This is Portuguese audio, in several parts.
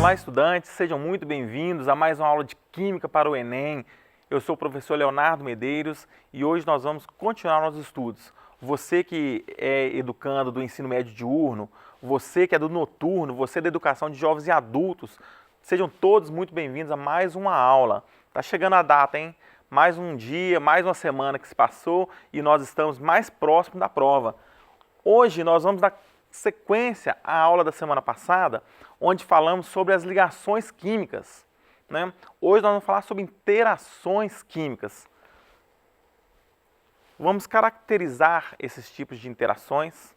Olá, estudantes, sejam muito bem-vindos a mais uma aula de Química para o Enem. Eu sou o professor Leonardo Medeiros e hoje nós vamos continuar nossos estudos. Você que é educando do ensino médio diurno, você que é do noturno, você da educação de jovens e adultos, sejam todos muito bem-vindos a mais uma aula. Tá chegando a data, hein? Mais um dia, mais uma semana que se passou e nós estamos mais próximos da prova. Hoje nós vamos dar sequência à aula da semana passada, onde falamos sobre as ligações químicas, né? Hoje nós vamos falar sobre interações químicas. Vamos caracterizar esses tipos de interações,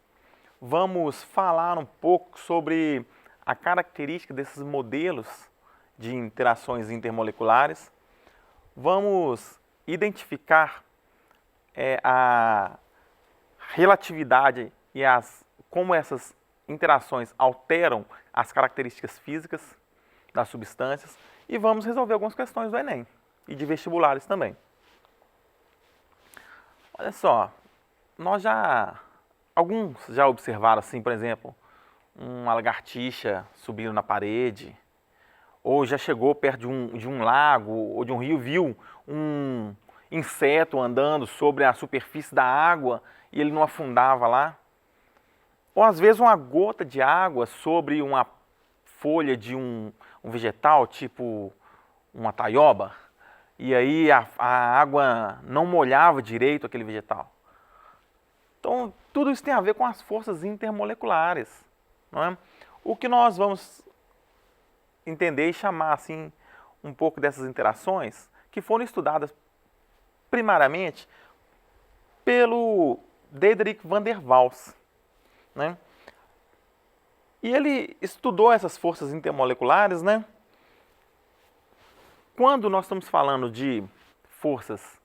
vamos falar um pouco sobre a característica desses modelos de interações intermoleculares, vamos identificar a relatividade e como essas interações alteram as características físicas das substâncias e vamos resolver algumas questões do Enem e de vestibulares também. Olha só, alguns já observaram assim, por exemplo, uma lagartixa subindo na parede, ou já chegou perto de um lago ou de um rio, viu um inseto andando sobre a superfície da água e ele não afundava lá. Ou às vezes uma gota de água sobre uma folha de um vegetal, tipo uma taioba, e aí a água não molhava direito aquele vegetal. Então, tudo isso tem a ver com as forças intermoleculares, não é? O que nós vamos entender e chamar assim um pouco dessas interações, que foram estudadas primariamente pelo Diederik van der Waals, né? E ele estudou essas forças intermoleculares, né? Quando nós estamos falando de forças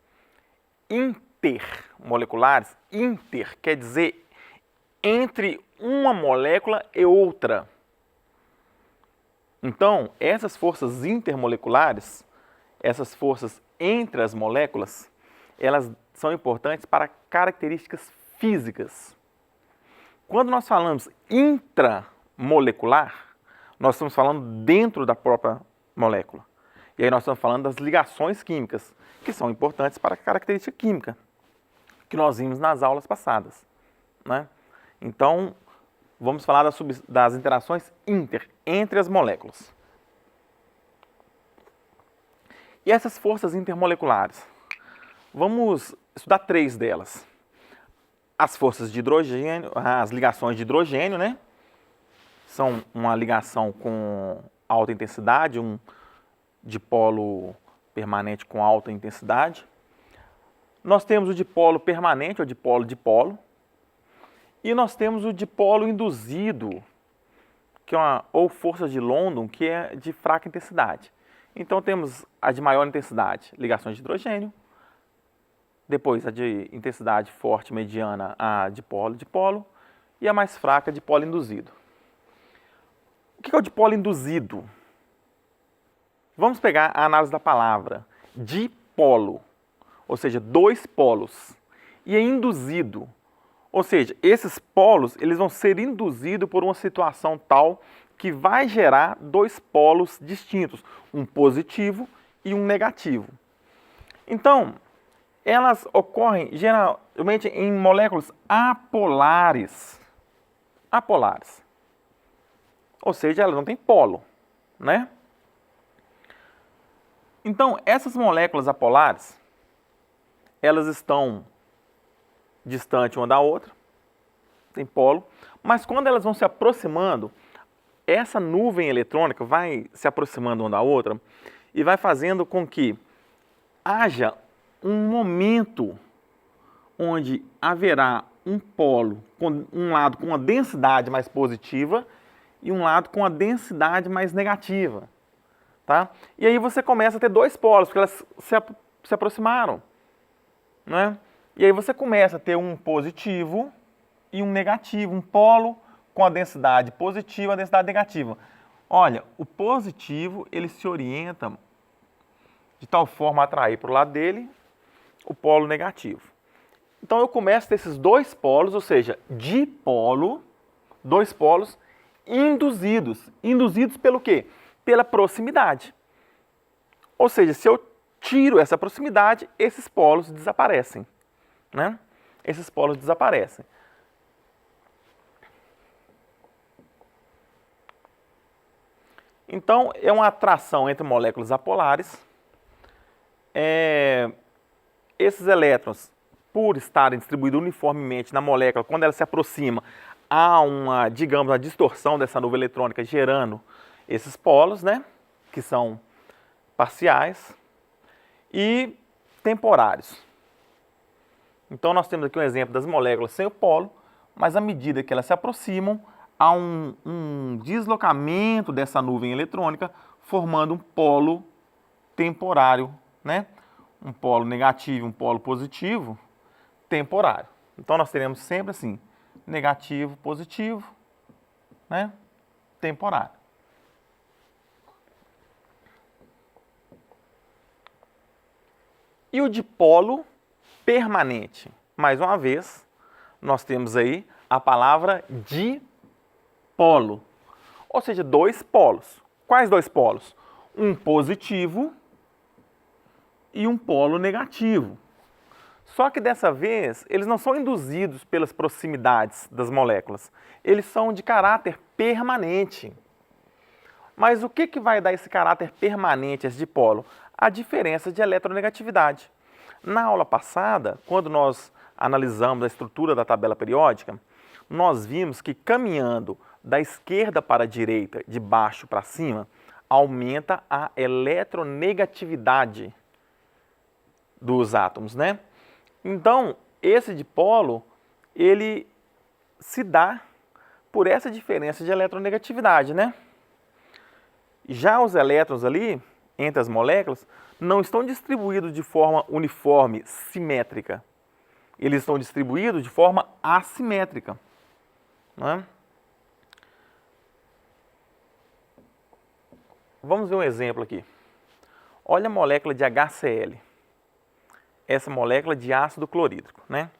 intermoleculares, inter quer dizer entre uma molécula e outra. Então, essas forças intermoleculares, essas forças entre as moléculas, elas são importantes para características físicas. Quando nós falamos intramolecular, nós estamos falando dentro da própria molécula. E aí nós estamos falando das ligações químicas, que são importantes para a característica química, que nós vimos nas aulas passadas, né? Então, vamos falar das interações entre as moléculas. E essas forças intermoleculares? Vamos estudar três delas. As forças de hidrogênio, as ligações de hidrogênio, né? São uma ligação com alta intensidade, um dipolo permanente com alta intensidade. Nós temos o dipolo permanente, ou dipolo-dipolo. E nós temos o dipolo induzido, que é ou força de London, que é de fraca intensidade. Então temos a de maior intensidade, ligações de hidrogênio. Depois a de intensidade forte mediana, a dipolo-dipolo. E a mais fraca, dipolo induzido. O que é o dipolo induzido? Vamos pegar a análise da palavra. Dipolo, ou seja, dois polos. E é induzido, ou seja, esses polos eles vão ser induzidos por uma situação tal que vai gerar dois polos distintos, um positivo e um negativo. Então, elas ocorrem geralmente em moléculas apolares. Apolares. Ou seja, elas não têm polo, né? Então, essas moléculas apolares, elas estão distantes uma da outra, tem polo, mas quando elas vão se aproximando, essa nuvem eletrônica vai se aproximando uma da outra e vai fazendo com que haja um momento onde haverá um polo, um lado com uma densidade mais positiva e um lado com a densidade mais negativa, tá? E aí você começa a ter dois polos, porque elas se aproximaram, né? E aí você começa a ter um positivo e um negativo, um polo com a densidade positiva e a densidade negativa. Olha, o positivo ele se orienta de tal forma a atrair para o lado dele o polo negativo. Então eu começo a ter esses dois polos, ou seja, dipolo, dois polos induzidos. Induzidos pelo quê? pela proximidade. Ou seja, se eu tiro essa proximidade, esses polos desaparecem, né? Esses polos desaparecem. Então, é uma atração entre moléculas apolares. Esses elétrons, por estarem distribuídos uniformemente na molécula, quando ela se aproxima, há uma, digamos, uma distorção dessa nuvem eletrônica gerando esses polos, né? Que são parciais e temporários. Então, nós temos aqui um exemplo das moléculas sem o polo, mas à medida que elas se aproximam, há um deslocamento dessa nuvem eletrônica, formando um polo temporário, né? Um polo negativo e um polo positivo temporário. Então, nós teremos sempre assim, negativo, positivo, né? Temporário. E o dipolo permanente? Mais uma vez, nós temos aí a palavra dipolo, ou seja, dois polos. Quais dois polos? Um positivo e um polo negativo. Só que dessa vez, eles não são induzidos pelas proximidades das moléculas. Eles são de caráter permanente. Mas o que vai dar esse caráter permanente a esse dipolo? A diferença de eletronegatividade. Na aula passada, quando nós analisamos a estrutura da tabela periódica, nós vimos que caminhando da esquerda para a direita, de baixo para cima, aumenta a eletronegatividade dos átomos, né? Então, esse dipolo, ele se dá por essa diferença de eletronegatividade, né? Já os elétrons ali, entre as moléculas, não estão distribuídos de forma uniforme, simétrica. Eles estão distribuídos de forma assimétrica, né? Vamos ver um exemplo aqui. Olha a molécula de HCl. Essa molécula de ácido clorídrico, né?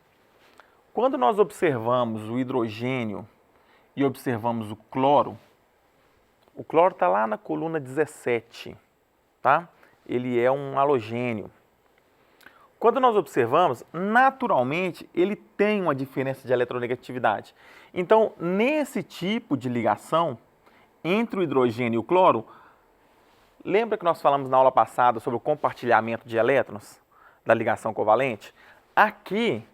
Quando nós observamos o hidrogênio e observamos o cloro está lá na coluna 17, tá? Ele é um halogênio. Quando nós observamos, naturalmente, ele tem uma diferença de eletronegatividade. Então, nesse tipo de ligação entre o hidrogênio e o cloro, lembra que nós falamos na aula passada sobre o compartilhamento de elétrons da ligação covalente? Aqui,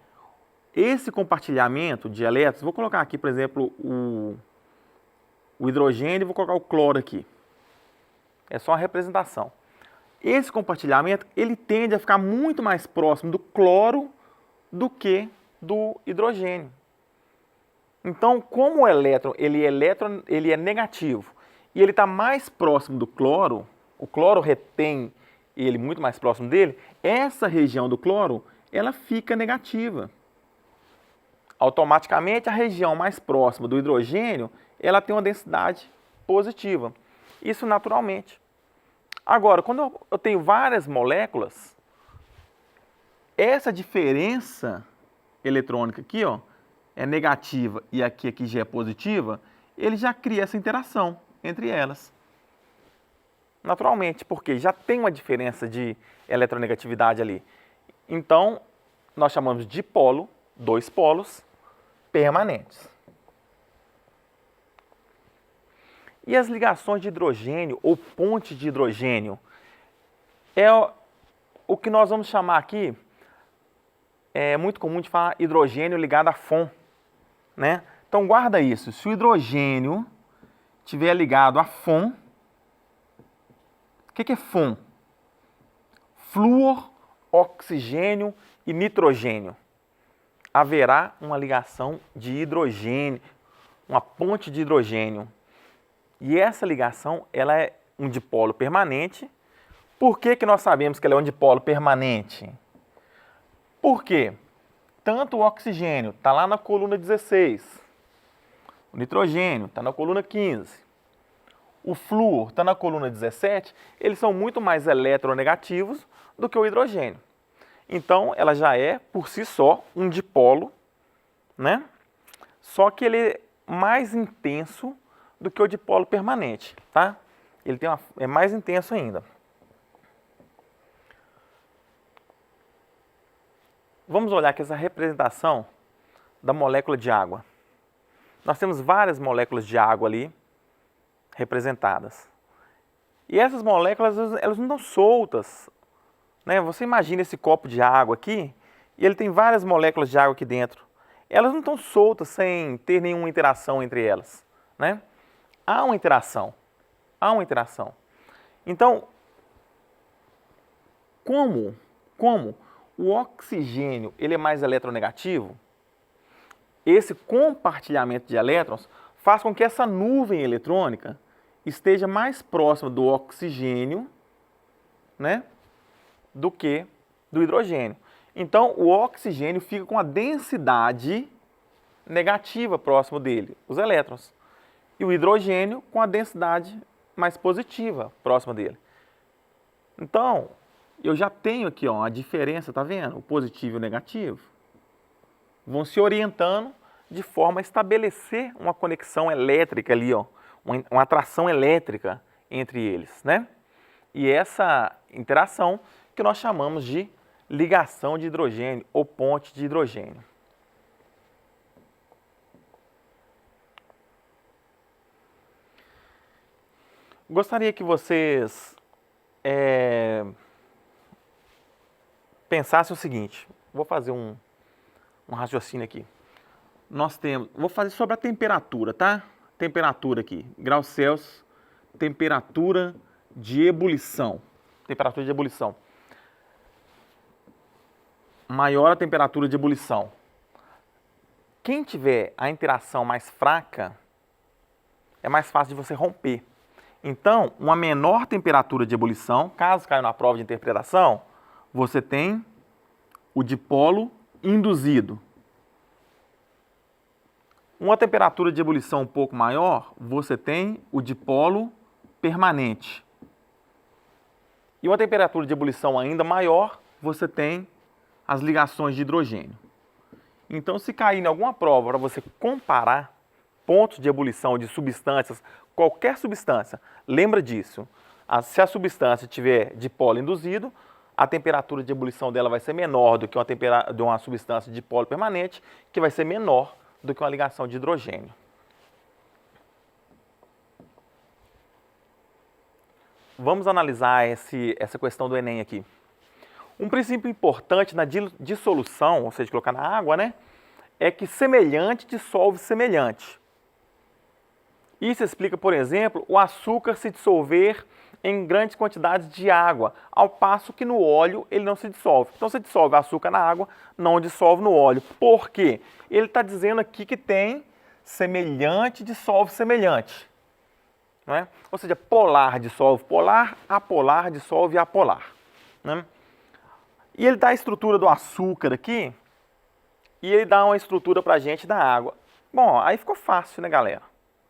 esse compartilhamento de elétrons, vou colocar aqui, por exemplo, o hidrogênio e vou colocar o cloro aqui. É só uma representação. Esse compartilhamento, ele tende a ficar muito mais próximo do cloro do que do hidrogênio. Então, como o elétron ele é negativo e ele está mais próximo do cloro, o cloro retém ele muito mais próximo dele, essa região do cloro, ela fica negativa. Automaticamente, a região mais próxima do hidrogênio, ela tem uma densidade positiva. Isso naturalmente. Agora, quando eu tenho várias moléculas, essa diferença eletrônica aqui, ó, é negativa e aqui já é positiva, ele já cria essa interação entre elas. Naturalmente, porque já tem uma diferença de eletronegatividade ali. Então, nós chamamos de dipolo, dois polos permanentes. E as ligações de hidrogênio ou ponte de hidrogênio é o que nós vamos chamar aqui, é muito comum de falar hidrogênio ligado a FON, né? Então guarda isso, se o hidrogênio estiver ligado a FON, o que é FON? Flúor, oxigênio e nitrogênio. Haverá uma ligação de hidrogênio, uma ponte de hidrogênio. E essa ligação, ela é um dipolo permanente. Por que nós sabemos que ela é um dipolo permanente? Porque tanto o oxigênio está lá na coluna 16, o nitrogênio está na coluna 15, o flúor está na coluna 17, eles são muito mais eletronegativos do que o hidrogênio. Então, ela já é, por si só, um dipolo, né? Só que ele é mais intenso do que o dipolo permanente, tá? ele é mais intenso ainda. Vamos olhar aqui essa representação da molécula de água. Nós temos várias moléculas de água ali representadas. E essas moléculas, elas não estão soltas, né? Você imagina esse copo de água aqui, e ele tem várias moléculas de água aqui dentro. Elas não estão soltas sem ter nenhuma interação entre elas, né? Há uma interação. Há uma interação. Então, como o oxigênio ele é mais eletronegativo, esse compartilhamento de elétrons faz com que essa nuvem eletrônica esteja mais próxima do oxigênio, né, do que do hidrogênio. Então, o oxigênio fica com a densidade negativa próximo dele, os elétrons. E o hidrogênio com a densidade mais positiva próxima dele. Então, eu já tenho aqui ó, a diferença, tá vendo? O positivo e o negativo vão se orientando de forma a estabelecer uma conexão elétrica ali, ó, uma atração elétrica entre eles, né? E essa interação que nós chamamos de ligação de hidrogênio ou ponte de hidrogênio. Gostaria que vocês pensassem o seguinte, vou fazer um raciocínio aqui. Nós temos, vou fazer sobre a temperatura, tá? Temperatura aqui, graus Celsius, temperatura de ebulição. Temperatura de ebulição. Maior a temperatura de ebulição. Quem tiver a interação mais fraca, é mais fácil de você romper. Então, uma menor temperatura de ebulição, caso caia na prova de interpretação, você tem o dipolo induzido. Uma temperatura de ebulição um pouco maior, você tem o dipolo permanente. E uma temperatura de ebulição ainda maior, você tem as ligações de hidrogênio. Então, se cair em alguma prova para você comparar pontos de ebulição de substâncias, qualquer substância, lembra disso. Se a substância tiver dipolo induzido, a temperatura de ebulição dela vai ser menor do que uma substância de dipolo permanente, que vai ser menor do que uma ligação de hidrogênio. Vamos analisar essa questão do Enem aqui. Um princípio importante na dissolução, ou seja, colocar na água, né, é que semelhante dissolve semelhante. Isso explica, por exemplo, o açúcar se dissolver em grandes quantidades de água, ao passo que no óleo ele não se dissolve. Então, você dissolve açúcar na água, não dissolve no óleo. Por quê? Ele está dizendo aqui que tem semelhante dissolve semelhante. Não é? Ou seja, polar dissolve polar, apolar dissolve apolar. Né? E ele dá a estrutura do açúcar aqui, e ele dá uma estrutura para a gente da água. Bom, aí ficou fácil, né, galera?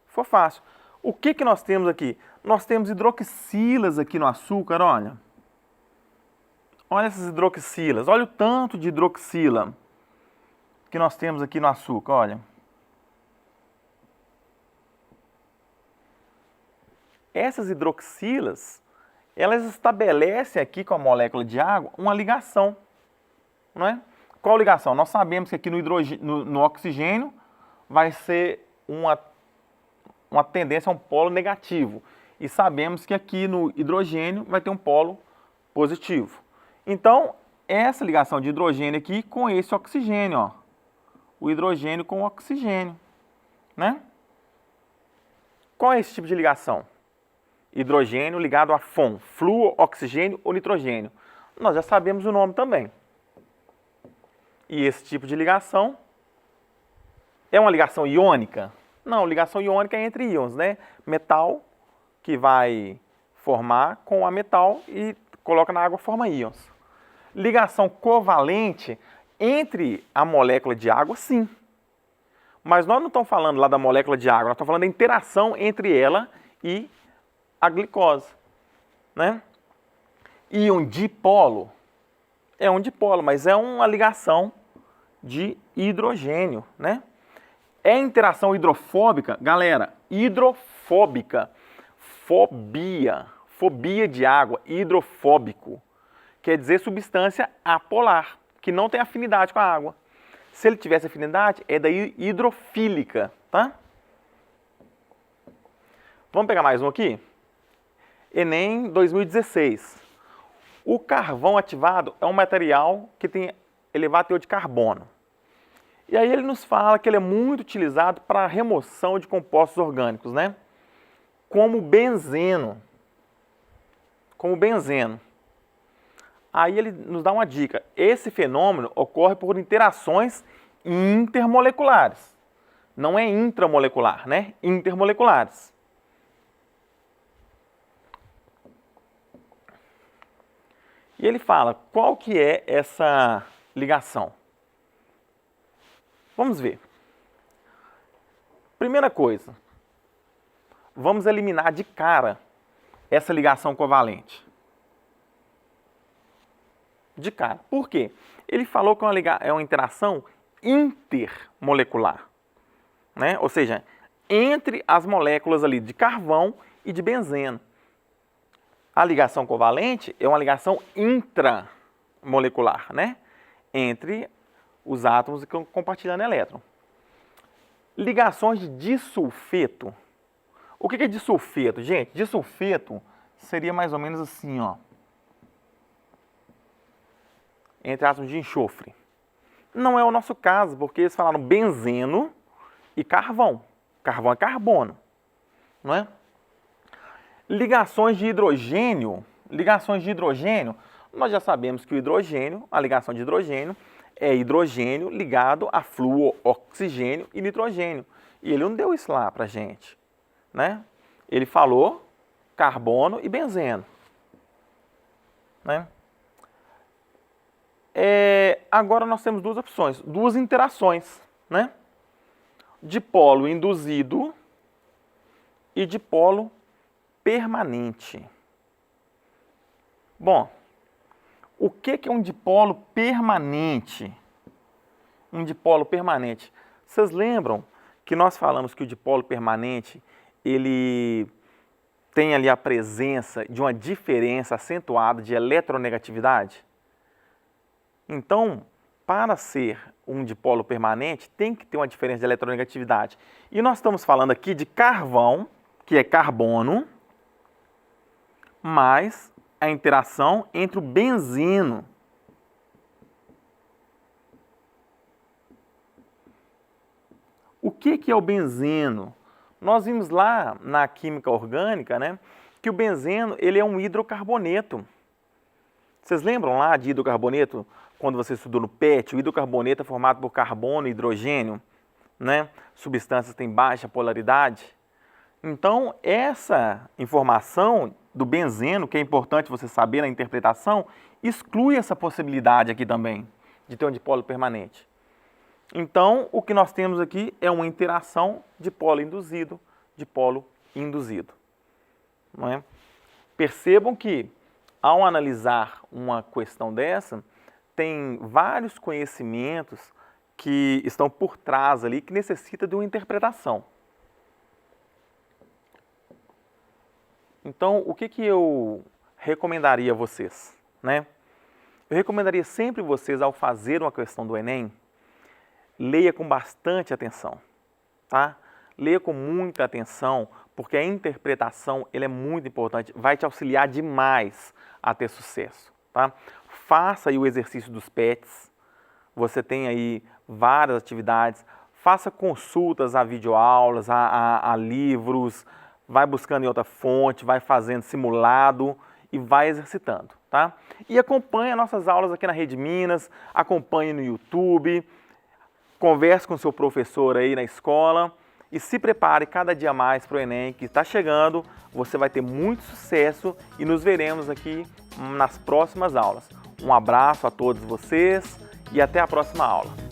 Ficou fácil. O que nós temos aqui? Nós temos hidroxilas aqui no açúcar, olha. Olha essas hidroxilas, olha o tanto de hidroxila que nós temos aqui no açúcar, olha. Essas hidroxilas, elas estabelecem aqui com a molécula de água uma ligação, não é? Qual ligação? Nós sabemos que aqui no oxigênio vai ser uma tendência a um polo negativo. E sabemos que aqui no hidrogênio vai ter um polo positivo. Então, essa ligação de hidrogênio aqui com esse oxigênio, ó. O hidrogênio com o oxigênio, né? Qual é esse tipo de ligação? Hidrogênio ligado a FON, fluor, oxigênio ou nitrogênio. Nós já sabemos o nome também. E esse tipo de ligação é uma ligação iônica? Não, ligação iônica é entre íons, né? Metal que vai formar com a metal e coloca na água, forma íons. Ligação covalente entre a molécula de água, sim. Mas nós não estamos falando lá da molécula de água, nós estamos falando da interação entre ela e a glicose, né? Íon dipolo é um dipolo, mas é uma ligação de hidrogênio, né? É interação hidrofóbica, galera, hidrofóbica. fobia. Fobia de água, hidrofóbico. Quer dizer substância apolar, que não tem afinidade com a água. Se ele tivesse afinidade, é daí hidrofílica, tá? Vamos pegar mais um aqui? Enem 2016. O carvão ativado é um material que tem elevado teor de carbono. E aí ele nos fala que ele é muito utilizado para a remoção de compostos orgânicos, né? Como benzeno. Como benzeno. Aí ele nos dá uma dica. Esse fenômeno ocorre por interações intermoleculares. Não é intramolecular, né? Intermoleculares. E ele fala qual que é essa ligação. Vamos ver. Primeira coisa, vamos eliminar de cara essa ligação covalente. De cara. Por quê? Ele falou que é uma interação intermolecular, né? Ou seja, entre as moléculas ali de carvão e de benzeno. A ligação covalente é uma ligação intramolecular, né? Entre os átomos que estão compartilhando elétron. Ligações de disulfeto. O que é disulfeto? Gente, disulfeto seria mais ou menos assim, ó. Entre átomos de enxofre. Não é o nosso caso, porque eles falaram benzeno e carvão. Carvão é carbono, não é? Ligações de hidrogênio. Ligações de hidrogênio. Nós já sabemos que o hidrogênio, a ligação de hidrogênio, é hidrogênio ligado a flúor, oxigênio e nitrogênio. E ele não deu isso lá pra gente, né? Ele falou carbono e benzeno, né? Agora nós temos duas opções, duas interações, né? Dipolo induzido e dipolo permanente. Bom, o que é um dipolo permanente? Um dipolo permanente. Vocês lembram que nós falamos que o dipolo permanente, ele tem ali a presença de uma diferença acentuada de eletronegatividade? Então, para ser um dipolo permanente, tem que ter uma diferença de eletronegatividade. E nós estamos falando aqui de carvão, que é carbono, mais a interação entre o benzeno. O que é o benzeno? Nós vimos lá na química orgânica, né, que o benzeno ele é um hidrocarboneto. Vocês lembram lá de hidrocarboneto? Quando você estudou no PET, o hidrocarboneto é formado por carbono e hidrogênio, né? Substâncias têm baixa polaridade. Então, essa informação do benzeno, que é importante você saber na interpretação, exclui essa possibilidade aqui também, de ter um dipolo permanente. Então, o que nós temos aqui é uma interação dipolo induzido, dipolo induzido. Não é? Percebam que, ao analisar uma questão dessa, tem vários conhecimentos que estão por trás ali, que necessita de uma interpretação. Então, o que eu recomendaria a vocês, né? Eu recomendaria sempre vocês, ao fazer uma questão do Enem, leia com bastante atenção, tá? Leia com muita atenção, porque a interpretação ele é muito importante, vai te auxiliar demais a ter sucesso, tá? Faça aí o exercício dos PETs, você tem aí várias atividades, faça consultas a videoaulas, a livros, vai buscando em outra fonte, vai fazendo simulado e vai exercitando, tá? E acompanhe as nossas aulas aqui na Rede Minas, acompanhe no YouTube, converse com o seu professor aí na escola e se prepare cada dia mais para o Enem que está chegando, você vai ter muito sucesso e nos veremos aqui nas próximas aulas. Um abraço a todos vocês e até a próxima aula.